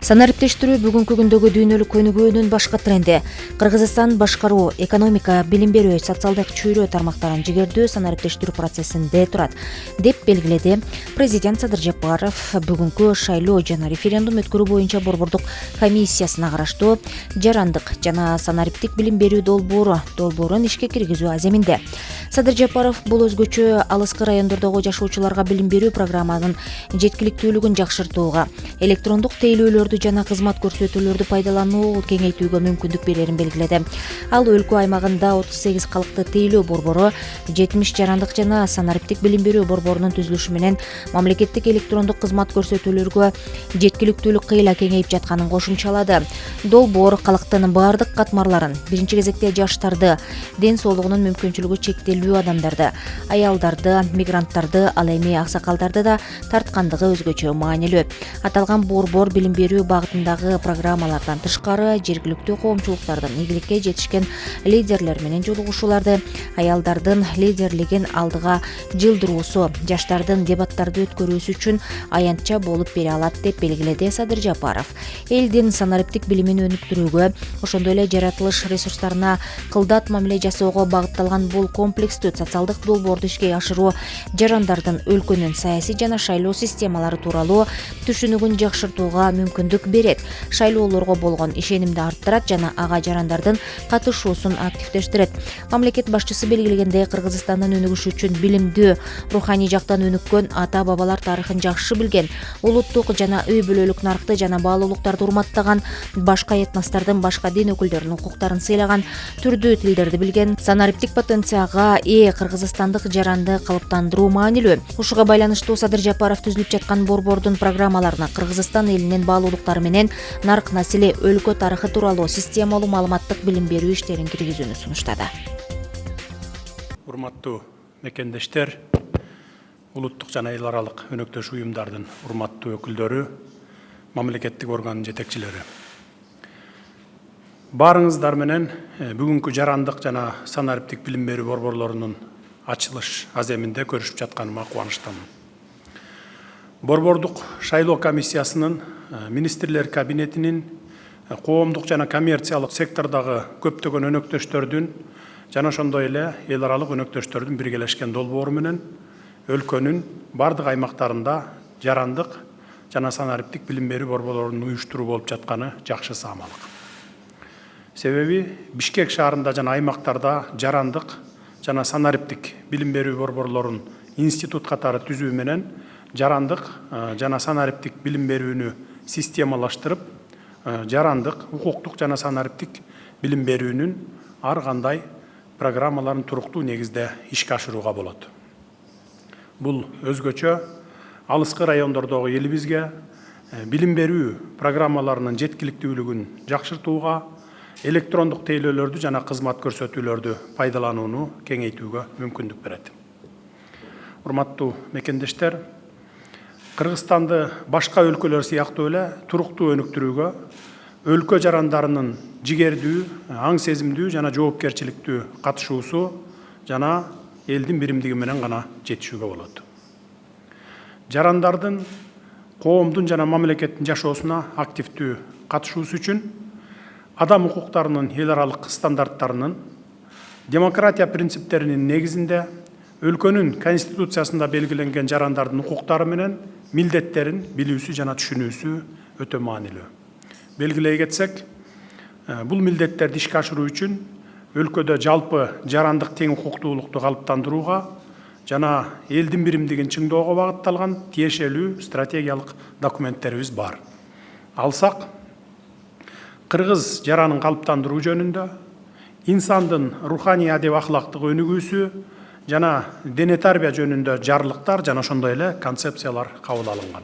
Санариптештирүү бүгүнкү күндөгү дүйнөлүк көнүгүүнүн башка тренди. Кыргызстан башкаруу, экономика, билим берүү, социалдык чөйрө тармактарын жигердүү санариптештирүү процессинде турат, деп белгиледи президент Садыр Жапаров бүгүнкү шайлоо жана референдум өткөрүү боюнча борбордук комиссиясына караштуу жарандык жана санариптик билим берүү долбоорун ишке киргизүү аземинде. Садыр Жапаров бул өзгөчө алыскы райондордогу жашоочуларга билим берүү программанын жеткиликтүүлүгүн жакшыртууга, электрондук тейлөөлөрдү жана кызмат көрсөтүүлөрдү пайдалануу кеңейтүүгө мүмкүндүк берерин белгиледи. Ал өлкө аймагында 38 калкты тейлөө борбору, 70 жарандык жана санариптик билим берүү борборунун түзүлүшү менен мамлекеттик электрондук кызмат көрсөтүүлөргө жеткиликтүүлүк кыйла кеңейип жатканын кошумчалады. Долбоор калктын баардык катмарларын, биринчи кезекте жаштарды, ден соолугунун мүмкүнчүлүгү чектелүү адамдарды, аялдарды, мигранттарды, ал эми аксакалдарды да тарткандыгы өзгөчө маанилүү. Аталган борбор билим берүү багытындагы программалардан тышкары жергиликтүү коомчулуктардын ийгиликке жетишкен лидерлер менен жолугушууларды, аялдардын лидерлигин алдыга жылдыруусу, жаштардын дебаттарды өткөрүүсү үчүн аянтча болуп бере алат, деп белгиледи Садыр Жапаров. Элдин санариптик билимин өнүктүрүүгө, ошондой эле жаратылыш ресурстарына кылдат мамиле жасоого багытталган бул комплекстүү социалдык долбоорду ишке ашыруу жарандардын өлкөнүн саясий жана шайлоо системалары тууралуу түшүнүгүн жакшыртууга мүмкүндүк берет, шайлоолорго болгон ишенимди арттырат жана ага жарандардын катышуусун активдештирет. Мамлекет башчысы белгилегендей, Кыргызстандын өнүгүшү үчүн билимдүү, руханий жактан өнүккөн, ата-бабалар тарыхын жакшы билген, улуттук жана үй бүлөлүк наркты жана баалуулуктарды урматтаган, башка этностордун, башка дин өкүлдөрүнүн укуктарын сыйлаган, түрдүү тилдерди билген, санариптик потенциалга ээ кыргызстандык жаранды калыптандыруу маанилүү. Ушуга байланыштуу Садыр Жапаров түзүлүп жаткан борбордун программаларына Кыргызстан элинин баалуулуктары менен нарк насили, өлкө тарыхы тууралуу системалуу маалыматтык билим берүү иштерин киргизүүнү сунуштады. Урматтуу мекендештер, улуттук жана эл аралык өнөктөш уюмдардын урматтуу өкүлдөрү, мамлекеттик органдын жетекчилери. Баарыңыздар менен бүгүнкү жарандык жана санариптик билим берүү борборлорунун ачылыш аземинде көрүшүп жатканыма кубанычтамын. Борбордук шайлоо комиссиясынын, министрлер кабинетинин, коомдук жана коммерциялык сектордогу көптөгөн өнөктөштөрдүн жана ошондой эле эл аралык өнөктөштөрдүн биргелешкен долбоору менен өлкөнүн бардык аймактарында жарандык жана санариптик билим берүү борборлорунун уюштуруу болуп жатканы жакшы саамалык. Себеби Бишкек шаарында жана аймактарда жарандык жана санариптик билим берүү борборлорун институт катары түзүү менен жарандык жана санариптик билим берүүнү системалаштырып, жарандык, укуктук жана санариптик билим берүүнүн ар кандай программаларын туруктуу негизде ишке ашырууга болот. Бул өзгөчө алыскы райондордогу элибизге билим берүү программаларынын жеткиликтүүлүгүн жакшыртууга, электрондук тейлөөлөрдү жана кызмат көрсөтүүлөрдү пайдаланууну кеңейтүүгө мүмкүндүк берет. Урматтуу мекендештер, Кыргызстанды башка өлкөлөр сыяктуу эле туруктуу өнүктүрүүгө өлкө жарандарынын жигердүү, аң сезимдүү жана жоопкерчиликтүү катышуусу жана элдин биримдиги менен гана жетишүүгө болот. Жарандардын коомдун жана мамлекеттин жашоосуна активдүү катышуусу үчүн адам укуктарынын эл аралык стандарттарынын, демократия принциптеринин негизинде өлкөнүн конституциясында белгиленген жарандардын укуктары менен милдеттерин билүүсү жана түшүнүүсү өтө маанилүү. Белгилей кетсек, бул милдеттерди ишке ашыруу үчүн өлкөдө жалпы жарандык тең укуктуулукту калыптандырууга жана элдин биримдигин чыңдоого багытталган тиешелүү стратегиялык документтерибиз бар. Алсак, кыргыз жаранын калыптандыруу жөнүндө, инсандын руханий адеп ахлактык өнүгүүсү жана дене тарбия жөнүндө жарлыктар жана ошондой эле концепциялар кабыл алынган.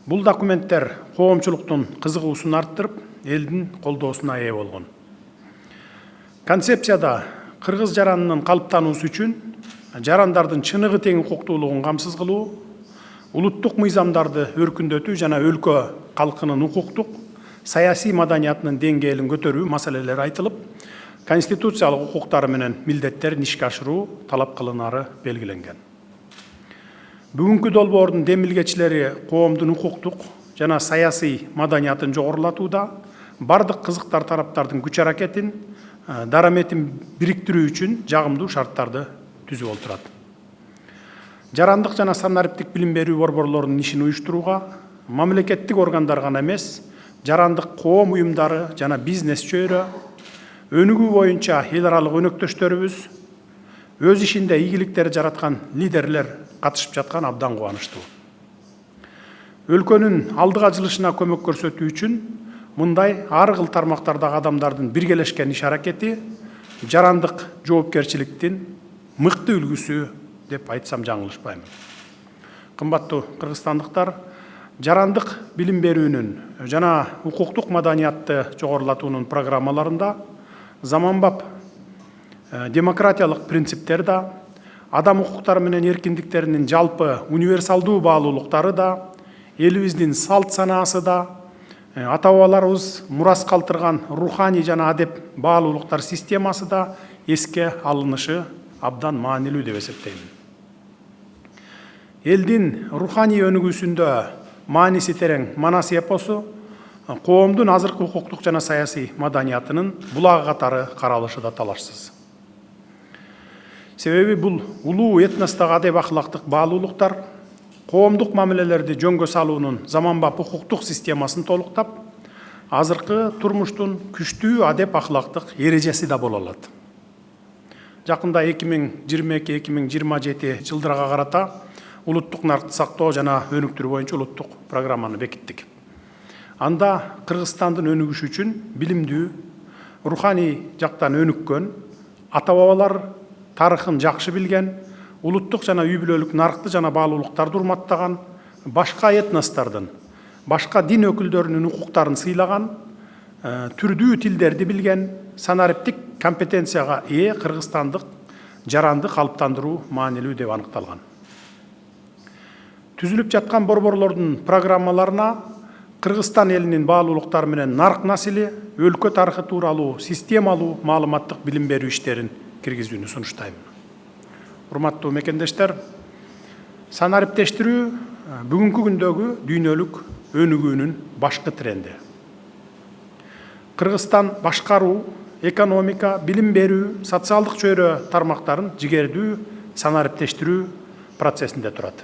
Бул документтер коомчулуктун кызыгуусун арттырып, элдин колдоосуна ээ болгон. Концепцияда кыргыз жаранынын калыптануусу үчүн жарандардын чыныгы тең укуктуулугун камсыз кылуу, улуттук мыйзамдарды өркүндөтүү жана өлкө калкынын укуктук, саясий маданиятынын деңгээлин көтөрүү маселелери айтылып, конституциялык укуктары менен милдеттерин ишке ашыруу талап кылынары белгиленген. Бүгүнкү долбоордун демилгечилери коомдун укуктук жана саясий маданиятын жогорулатууда бардык кызыктар тараптардын күч аракетин, дараметин бириктирүү үчүн жагымдуу шарттарды түзүп отурат. Жарандык жана санариптик билим берүү борборлорунун ишин уюштурууга мамлекеттик органдар гана эмес, жарандык коом уюмдары жана бизнес чөйрө, өнүгүү боюнча эл аралык өнөктөштөрүбүз, өз ишинде ийгиликтер жараткан лидерлер катышып жаткан абдан кубанычтуу. Өлкөнүн алдыга жылышына көмөк көрсөтүү үчүн мындай ар кыл тармактардагы адамдардын биргелешкен иш аракети жарандык жоопкерчиликтин мыкты үлгүсү деп айтсам жаңылышпайм. Кымбаттуу кыргызстандыктар, жарандык билим берүүнүн жана укуктук маданиятты жогорулатуунун программаларында заманбап демократиялык принциптер да, адам укуктары менен эркиндиктеринин жалпы универсалдуу баалуулуктары да, элибиздин салт санаасы да, ата бабаларыбыз мурас калтырган руханий жана адеп баалуулуктар системасы да эске алынышы абдан маанилүү деп эсептейм. Элдин руханий өнүгүүсүндө мааниси терең Манас эпосу коомдун азыркы укуктук жана саясий маданиятынын булагы катары каралышы да талашсыз. Себеби бул улуу этностогу адеп ахлактык баалуулуктар коомдук мамилелерди жөнгө салуунун заманбап укуктук системасын толуктап, азыркы турмуштун күчтүү адеп ахлактык эрежеси да боло алат. Жакында 2022-2027 жылдарга карата улуттук наркты сактоо жана өнүктүрүү боюнча улуттук программаны бекиттик. Анда Кыргызстандын өнүгүшү үчүн билимдүү, руханий жактан өнүккөн, ата бабалар тарыхын жакшы билген, улуттук жана үй бүлөлүк наркты жана баалуулуктарды урматтаган, башка этностордун, башка дин өкүлдөрүнүн укуктарын сыйлаган, түрдүү тилдерди билген, санариптик компетенцияга ээ кыргызстандык жаранды калыптандыруу маанилүү деп аныкталган. Түзүлүп жаткан борборлордун программаларына Кыргызстан элинин баалуулуктары менен нарк насили, өлкө тарыхы тууралуу системалуу маалыматтык билим берүү иштерин киргизүүнү сунуштайм. Урматтуу мекендештер, санариптештирүү бүгүнкү күндөгү дүйнөлүк өнүгүүнүн башкы тренди. Кыргызстан башкаруу, экономика, билим берүү, социалдык чөйрө тармактарын жигердүү санариптештирүү процессинде турат.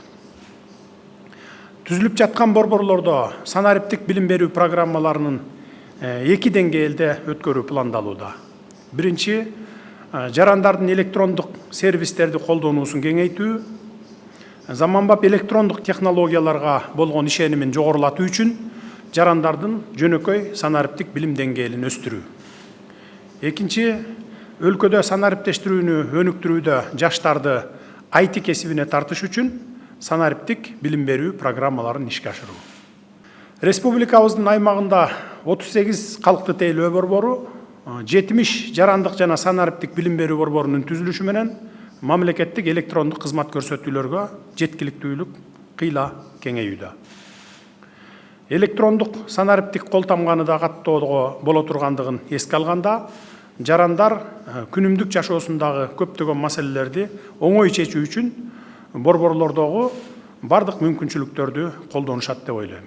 Түзүлүп жаткан борборлордо санариптик билим берүү программаларынын эки деңгээлде өткөрүү пландалууда. Биринчи, жарандардын электрондук сервистерди колдонуусун кеңейтүү, заманбап электрондук технологияларга болгон ишенимин жогорулатуу үчүн жарандардын жөнөкөй санариптик билим деңгээлин өстүрүү. Экинчи, өлкөдө санариптештирүүнү өнүктүрүүдө жаштарды IT кесибине тартыш үчүн санариптик билим берүү программаларын ишке ашыруу. Республикабыздын аймагында 38 калкты тейлөө борбору, 70 жарандык жана санариптик билим берүү борборунун түзүлүшү менен мамлекеттик электрондук кызмат көрсөтүүлөргө жеткиликтүүлүк кыйла кеңейүүдө. Электрондук санариптик кол тамганы да каттоого боло тургандыгын эске алганда, жарандар күнүмдүк жашоосундагы көптөгөн маселелерди оңой чечүү үчүн борборлордогу бардык мүмкүнчүлүктөрдү колдонушат деп ойлойм.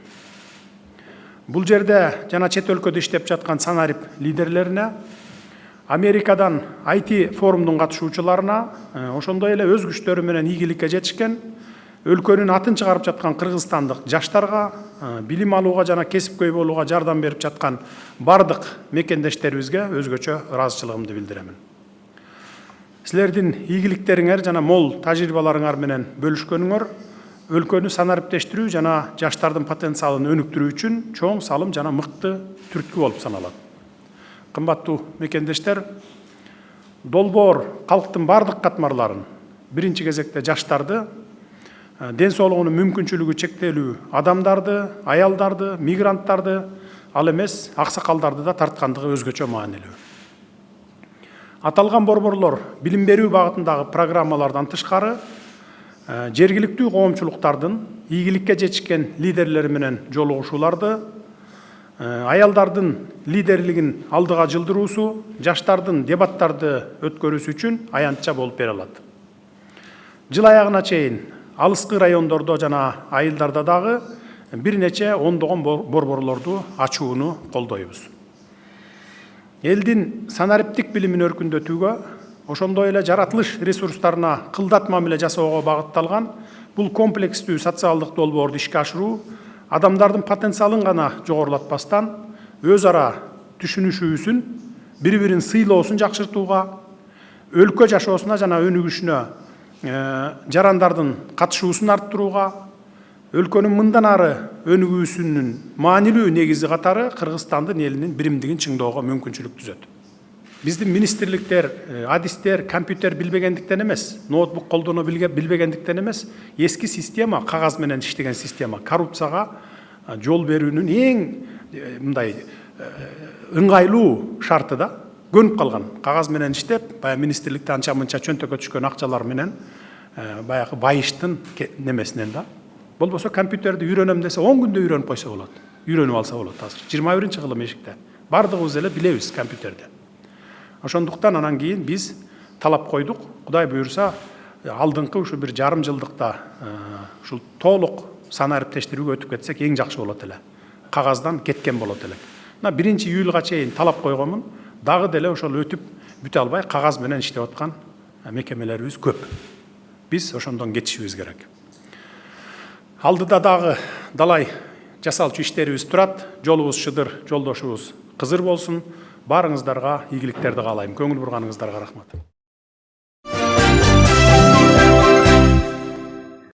Бул жерде жана чет өлкөдө иштеп жаткан санарип лидерлерине, Америкадан IT форумдун катышуучуларына, ошондой эле өз күчтөрү менен ийгиликке жетишкен, өлкөнүн атын чыгарып жаткан кыргызстандык жаштарга, билим алууга жана кесипкөй болууга жардам берип жаткан бардык мекендештерибизге өзгөчө ыраазычылыгымды билдиремин. Силердин ийгиликтериңер жана мол тажрыйбаларыңар менен бөлүшкөнүңөр өлкөнү санариптештирүү жана жаштардын потенциалын өнүктүрүү үчүн чоң салым жана мыкты түрткү болуп саналат. Кымбаттуу мекендештер, долбоор калктын бардык катмарларын, биринчи кезекте жаштарды, ден соолугунун мүмкүнчүлүгү чектелүү адамдарды, аялдарды, мигранттарды, ал эмес аксакалдарды да тарткандыгы өзгөчө маанилүү. Аталган борборлор билим берүү багытындагы программалардан тышкары жергиликтүү коомчулуктардын ийгиликке жетишкен лидерлери менен жолугушууларды, аялдардын лидерлигин алдыга жылдыруусу, жаштардын дебаттарды өткөрүүсү үчүн аянтча болуп бере алат. Жыл аягына чейин алыскы райондордо жана айылдарда дагы бир нече ондогон борборлорду ачууну колдойбуз. Элдин санариптик билимин өркүндөтүүгө, ошондой эле жаратылыш ресурстарына кылдат мамиле жасоого багытталган бул комплекстүү социалдык долбоорду ишке ашыруу адамдардын потенциалын гана жогорулатпастан өз ара түшүнүшүүсүн, бири-бирин сыйлоосун жакшыртууга, өлкө жашоосуна жана өнүгүшүнө жарандардын катышуусун арттырууга, өлкөнүн мындан ары өнүгүүсүнүн маанилүү негизи катары Кыргызстандын элинин биримдигин чыңдоого мүмкүнчүлүк түзөт. Биздин министрликтер, адистер, компьютер билбегендиктен эмес, ноутбук колдоно билбегендиктен эмес, эски система, кагаз менен иштеген система коррупцияга жол берүүнүн эң мындай ыңгайлуу шарты да. Көнүп калган. Кагаз менен иштеп, баягы министрликте анча-мынча чөнтөккө түшкөн акчалар менен баягы байыштын немесинен да. Болбосо компьютерди үйрөнөм десе 10 күндө үйрөнүп койсо болот. Үйрөнүп алса болот азыр. 21-кылым эшикте. Бардыгыбыз эле билебиз компьютерди. Ошондуктан анан кийин биз талап койдук. Кудай буйрса, алдыңкы ушу бир жарым жылдыкта ушул толук санариптештирүүгө өтүп кетсек эң жакшы болот эле. Кагаздан кеткен болот элек. Мына 1-июлга чейин талап койгонмун. Дагы деле ошол өтүп бүтө албай кагаз менен иштеп аткан мекемелерибиз көп. Биз ошондон кетишибиз керек. Алдыда дагы далай жасалчу иштерибиз турат. Жолубуз шыдыр, жолдошубуз кызыр болсун. Барыңыздарга ийгиликтерди каалайм. Көңүл бурганыңыздарга рахмат.